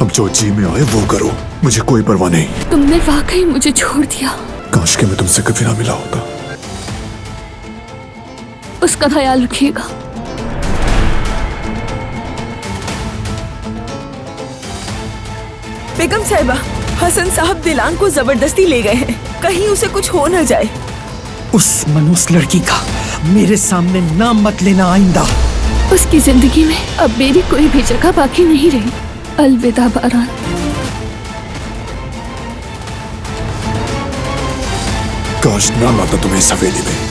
अब जो जी में आए वो करो, मुझे कोई परवाह नहीं। तुमने वाकई मुझे छोड़ दिया। काश के मैं तुमसे कभी ना मिला होता। उसका ख्याल रखिएगा। बेगम साहिबा, हसन साहब दिलान को जबरदस्ती ले गए हैं, कहीं उसे कुछ हो न जाए। उस मनूस लड़की का मेरे सामने नाम मत लेना आइंदा। उसकी जिंदगी में अब मेरी कोई भी जगह बाकी नहीं रही। अलविदा बारान। काश ना लाता तुम्हें इस हवेली में।